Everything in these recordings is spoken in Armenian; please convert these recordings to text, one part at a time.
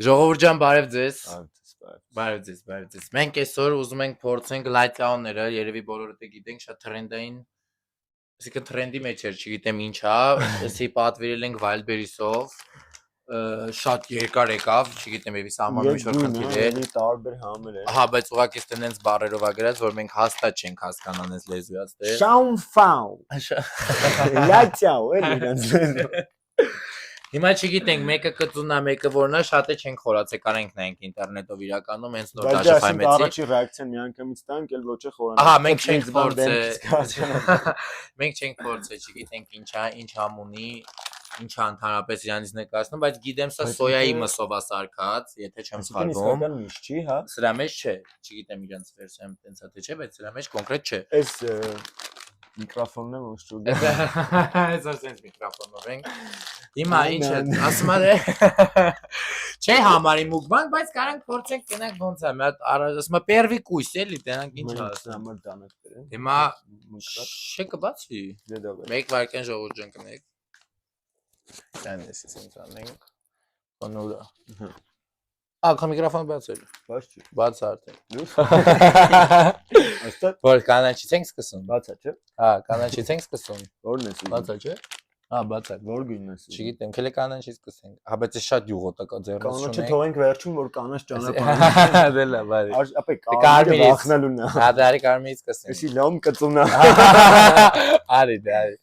Ժողովուրդ ջան, բարև ձեզ։ Բարև ձեզ։ Բարև ձեզ։ Մենք այսօր ուզում ենք փորձենք light down-ները, երևի բոլորդ գիտենք, շատ տրենդային, այսինքն տրենդի մեջ էր, չգիտեմ ինչա, էսի պատվիրել ենք Wildberries-ով, շատ երկար եկավ, չգիտեմ, եւի սահմանում ինչ որ խնդիր է։ Եվ տարբեր համեր է։ Ահա, բայց ուղղակի տենց բարերով ա գրած, որ մենք հաստատ չենք հասկանան այս լեզուածները։ Շաունֆաու։ Լաչաու, էլի դրանց։ Հիմա չգիտենք, մեկը կծունա, մեկը որնա, շատը չենք խորացել, կարանք նայենք ինտերնետով իրականում, հենց նոր դաշը ֆայմեցի։ Բայց առաջի ռեակցիան միանգամից տանք, էլ ոչ է խորանալ։ Ահա, մենք չենք փորձել։ Մենք չենք փորձել, չգիտենք ինչա, ինչ համ ունի, ինչա ընդհանրապես իրանից ներկայացնում, բայց գիտեմ սա սոյայի մսով է սարքած, եթե չեմ սխալվում։ Իսկական միշտ չի, հա։ Սրա մեջ չէ, չգիտեմ իրանց վերսիան տենցա թե չէ, բայց սրա մեջ կոնկրետ չէ։ Այս միկրոֆոնն է ոնց ճուգ։ Այս ասենց միկրոֆոնով ենք։ Հիմա ինչ է, ասում է չէ համարի մուկբանկ, բայց կարանք փորձենք գնանք ոնց է, մի հատ ասում է первый կույս էլի, տենանք ինչ ասում։ Հիմա չէ կբացի։ Մեկ վայրկյան ժողովուրդ ջան կնեք։ Դան էսի սենց անենք։ Կոնուրա։ Ահա միկրոֆոն բացել։ Բաց չի։ Բաց արդեն։ Աստա։ Որ կանաչից ենք սկսում։ Բացա չէ։ Հա, կանաչից ենք սկսում։ Որն է։ Բացա չէ։ Հա, բացա։ Որ գույնն է։ Չգիտեմ, քելե կանաչից սկսենք։ Հա, բայց է շատ յուղոտ է ձեռնից ունենք։ Կանաչը թողենք վերջում, որ կանաչ ճանապարհ։ Դե լավ, բարի։ Ապա կարմիրը վախնալուն է։ Հա, դարի կարմիրից սկսենք։ Էսի լամ կծունա։ Արի, դարի։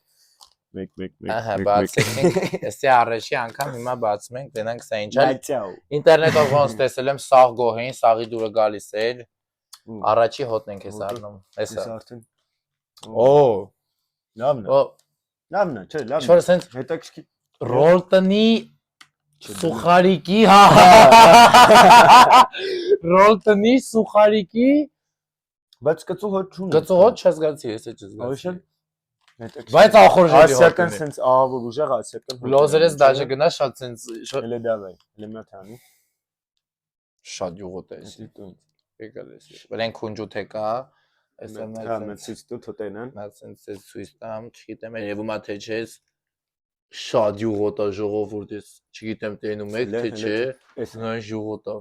Մեկ։ Ահա, բացենք։ Էսի առաջի անգամ հիմա բացում ենք, դենանք սա ինչա։ Լաչաու։ Ինտերնետով ոնց տեսել եմ, սաղ գոհին, սաղի դուրը գալիս էր։ Առաջի հոտն ենք էս առնում։ Էսա։ Արդեն։ Օ։ Լավն է։ Օ։ Լավն է, չէ, լավն է։ Շորը սենց հետաքրքիր Ռոլտնի սուխարիկի, հա։ Ռոլտնի սուխարիկի, բայց կծու հոտ չունի։ գծու հոտ չզգացի, էսե չզգացի։ Բայց ախորժելի հոտ։ ասիական սենց ահավոր ուժեղ ասիական հոտ։ Լոզերես դաժե գնա շատ սենց Էլե դավայ, էլե մի թանի։ Շատ յուղոտ է էսի։ Եկալ էսի։ Բրեն քունջութ եկա, էսը մեծից դու թոտենան։ նա սենց ցույց տամ, չգիտեմ, երևում է թե չես շատ յուղոտ է ժողովուրդ, ես չգիտեմ տենում եք թե չէ, այս նույն յուղոտ է։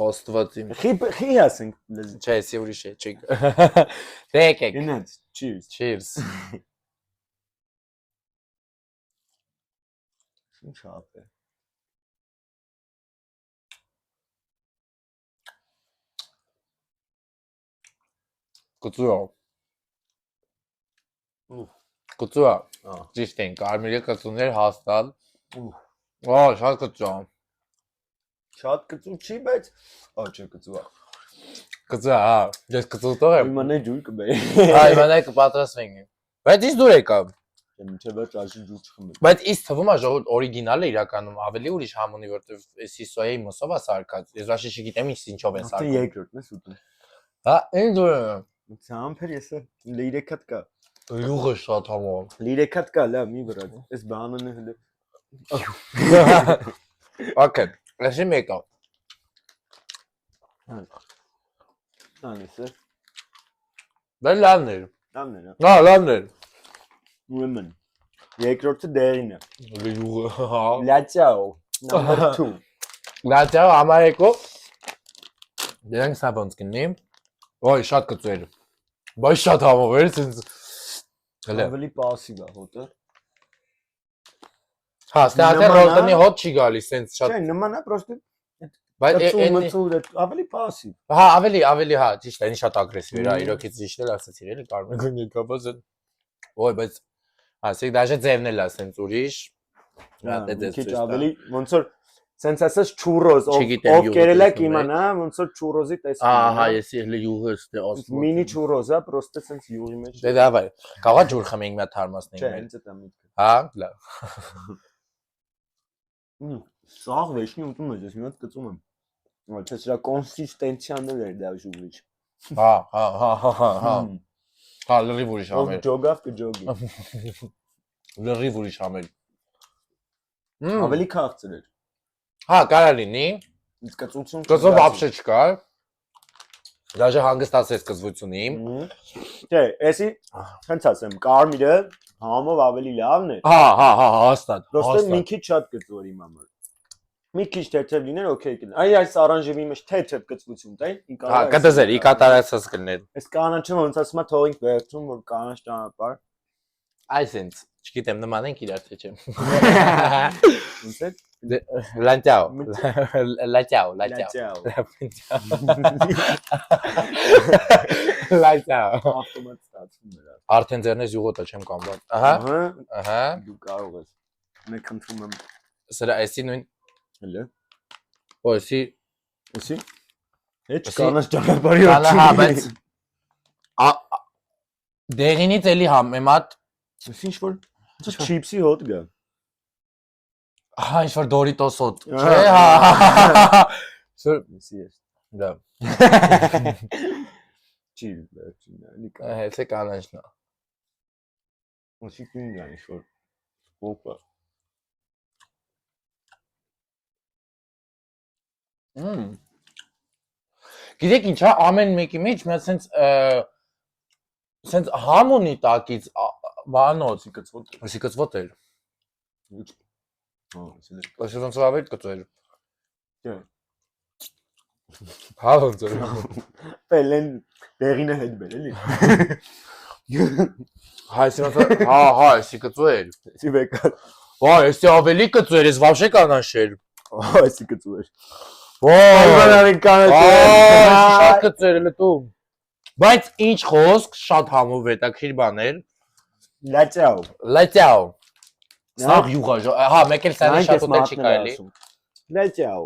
Աստված իմ։ Խի ասենք լեզի։ Չէ, էսի ուրիշ է, չի։ Դե եկեք։ Գնաց, cheers։ Cheers։ Ինչ ապե։ Կծու։ Կծու։ Ճիշտ են, կարմիրը կծուներ հաստատ։ Ո, շատ կծու։ Շատ կծու չի, բայց չէ կծու է։ Կծու, հա, ես կծու տող եմ։ Իմանա ջուր կբերի։ Հա, իմանա կպատրաստվենք։ Բայց ինչ դուր եկավ։ Մինչև վերջ աշին ջուր չխմել։ Բայց ինձ թվում է ժողովուրդ օրիգինալը իրականում ավելի ուրիշ համ ունի, որտեվ էսի սոյայի մսով է սարքած։ Ես ոչ չգիտեմ ինչով են սարքում։ Երկրորդն է ուտում։ Հա, ինչ դուր է։ Ցամփեր եսը 3 հատ կա։ Յուղը շատ համով։ 3 հատ կա, լավ, մի վրա։ Այս բանն է հələ։ Okay, էսի մեկը։ Անեսը։ Դա լավն է։ Լավն է։ Հա, լավն է։ Ուրեմն երկրորդը դերին է։ Յուղը, հա։ Լաչաու, number 2։ Լաչաու ամարեկո։ Դրանք սա ոնց կնի։ Ոյ, շատ կծու էր։ Բայց շատ համով էր, ցենց։ Հələ։ Ավելի пассив է հոտը։ Հա, ստե ռոլտնի հոտ չի գալիս, ցենց շատ։ Չէ, նման է, պրոստը Բայց ավելի пассив։ Հա, ավելի, հա, ճիշտ է, ինձ շատ ագրեսիվ էր, իրոքից ճիշտ էլ ասացիր, էլի կարմիր գույն եկաբաց։ Ոյ, բայց ասեք դաժե ձևն էլ է ցենց ուրիշ։ Հա, դե դες։ Քիչ ավելի ոնց որ ցենց ասես չուրոզ, ով կերել է կիմանա, ոնց որ չուրոզի տեսք։ Ահա, ես էլի յուղը ստե ասում։ Մինի չուրոզ է, պրոստը ցենց յուղի մեջ։ Դե դավայ, կարողա ջուր խմենք մի հատ թարմացնենք։ Չէ, հենց դա միտքը։ Հա, լավ։ Սաղ վեշնի ուտում ես, ես մի հատ կծում եմ։ Ոչ, սրա կոնսիստենցիան էր դա ժուղիչ։ Հա։ Հա, լրիվ ուրիշ Ով համեր։ ջոգավ կջոգի։ Լրիվ ուրիշ համեր։ Ավելի քաղցր էր։ Հա, կարա լինի։ Իսկ կծություն։ Կծով вообще չկար։ Դաժե հանգստացես կծվությունի։ Չէ, էսի հենց ասեմ, կարմիրը համով ավելի լավն է։ Հա, հաստատ։ Պրոստը մի քիչ շատ կծու էր իմ համար։ Մի քիչ թեթև լիներ, օքեյ կլիներ։ Այ այս արանժևի մեջ թեթև կծվություն տա, Հա, կդզեր, ի կատարածած կլներ։ Այս կանաչը ոնց ասում է թողինք վերցում, որ կանաչ ճանապարհ։ Այսինչ, չգիտեմ, նման ենք իրար թե չեմ։ Ոնց է։ Լանտյաո։ Լատյաո։ Լատյաո։ Ավտոմատ ստացվում էր։ Արդեն ձերնես յուղոտը չեմ կամբան։ Ահա։ Ահա։ Դու կարող ես։ Մեկ խնդրում եմ։ Սրա էսի նույն Հələ։ Ոյսի Էսի։ Հետ կանաչ ճանապարհի Կանա հա, բայց դեղինից էլի համեմատ Էս ինչ որ չիփսի հոտ գա։ Հա, ինչ որ Doritos հոտ։ Չէ, հա։ Էսի է։ Դա։ Չիլ, նիկա։ Հեսե կանաչն է։ Ոչինչ ինչ որ օպա։ Գիտեք ինչ, հա, ամեն մեկի մեջ մի հատ սենց համոնի տակից բանոց, Էսի կծվոտ էր։ Հա, էսի։ Բայց ոնց որ ավետ կծվեր։ Չէ։ Հա, ոնց որ։ Պելեն դեղինը հետ բեր էլի։ Հա, էսի ոնց հա, էսի կծվեր։ Էսի վեկա։ Վայ, էսի ավելի կծվեր, էս вообще կանաշեր։ Հա, էսի կծուեր։ Ոայ, կանաչ։ շատ կծվեր էլ դու։ Բայց ինչ խոսք, շատ համով հետաքրիր բաներ։ Լաճաո։ Լատյաո։ Սաղ յուղա, հա, մեկ էլ սանի շատ ուտել չի կարելի։ Լաճաո։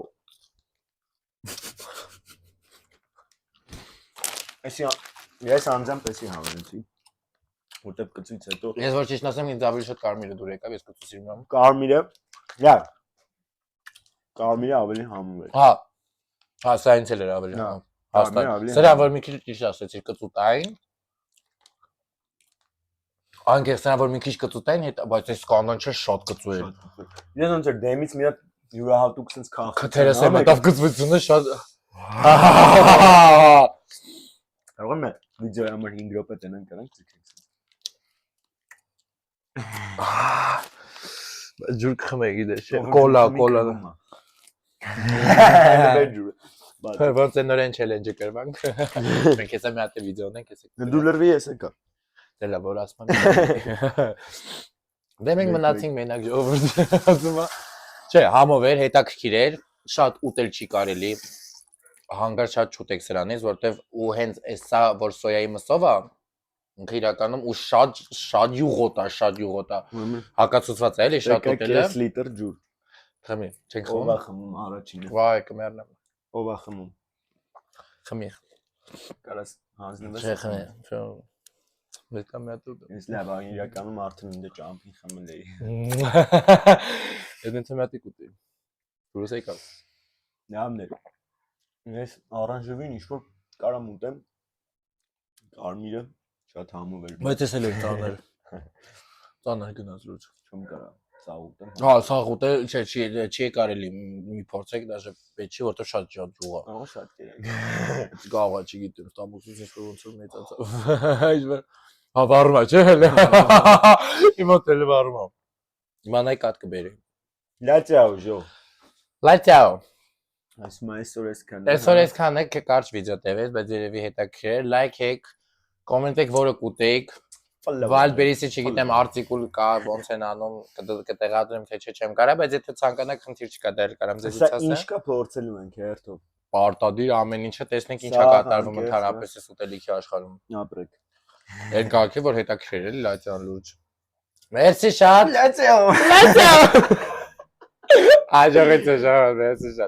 Էսի ես անձամբ էսի հավերեցի։ Որտեվ կծուից հետո Ես որ ճիշտ ասեմ, ինձ ավելի շատ կարմիրը դուր եկավ, ես կծու սիրում եմ։ կարմիրը, լավ։ Կարմիրը ավելի համով է։ Հա։ Հա, սա ինձ էլ էր ավելի Հա, համով։ կարմիրը Հաստատ։ ավելի Սրա որ մի քիչ ճիշտ ասեցիր կծուտային։ Անկեղծ որ մի քիչ կծուտային, բայց այս կանաչը շատ կծու էր։ Ես ոնց էր դեմից մի հատ յուրահատուկ sense քաղաք։ Քթերս է մտավ կծվությունը շատ։ Կարող եմ վիդեոյի համար 5 րոպե տենան կանանք ցկենք։ Ջուր խմե գիտես, կոլա։ Ոնց է նորեն challenge-ը կրվանք։ Մենք հեսա մի հատ վիդեո ունենք, հեսա։ Դու լրվի ես եկա։ Դե լավ, որ ասում եմ։ Դե մենք մնացինք մենակ ժողովուրդ ասում է։ Չէ, համով էր, հետաքրքիր էր, շատ ուտել չի կարելի։ Հանգար շատ չուտեք սրանից, որտեվ ու հենց էսա որ սոյայի մսով է, ինքը իրականում ու շատ յուղոտ է։ Հակացուցված է էլի շատ ուտելը։ 5 լիտր ջուր։ Խմի, չենք Ով է խմում։ խմում առաջինը։ Վայ, կմեռնեմ։ Ով է խմում։ Խմի։ Կարաս հանձնվես։ Չէ, խմի։ Չէ։ Մեկա մի հատ ուտել։ Ես լավ, իրականում արդեն ինձ ճամփին խմել էի։ Ես ինձ մի հատ ուտել։ Դուրս եկա։ Լավներ։ Ես արանժևին ինչ որ կարամ ուտեմ։ Կարմիրը շատ համով էր։ Բայց ես էլ եմ ծանր։ Ծանր գնաց լուրջ։ Չեմ կարա սա ուտեմ։ Հա, սա ուտել, չի կարելի մի փորձեք, դաժե պետք չի, որտեղ շատ ջուղ է։ Ահա շատ կերակ։ Գաղա չգիտեմ, տամուկից ինչ որ ոնց որ մեծացավ։ Այսպես հա վառում է, չէ՞ հələ։ Իմոտ էլ վառում է։ Իմանայ կատ կբերի։ Լաճաո ժո։ Լատյաո։ Ասում այսօր էսքան։ Այսօր այսքան է կարճ վիդեո տևեց, բայց երևի հետաքրքիր, լայք եք, կոմենտեք, որը կուտեիք։ Վալբերիսի չգիտեմ արտիկուլ կա, ոնց են անում, կտեղադրեմ թե չէ չեմ կարա, բայց եթե ցանկանաք խնդիր չկա, դեռ կարամ ձեզ Սա ցածը։ ինչ կա փորձելու ենք հերթով։ Պարտադիր ամեն ինչը տեսնենք ինչա Սա կատարվում հանգես, ընդհանրապես այս ուտելիքի աշխարհում։ Ապրեք։ Այն կարգի որ հետաքրքիր է լատյան լուրջ։ Մերսի շատ։ Լաճաո։ Լատյաո։ Աջողեցա շատ, մերսի շատ։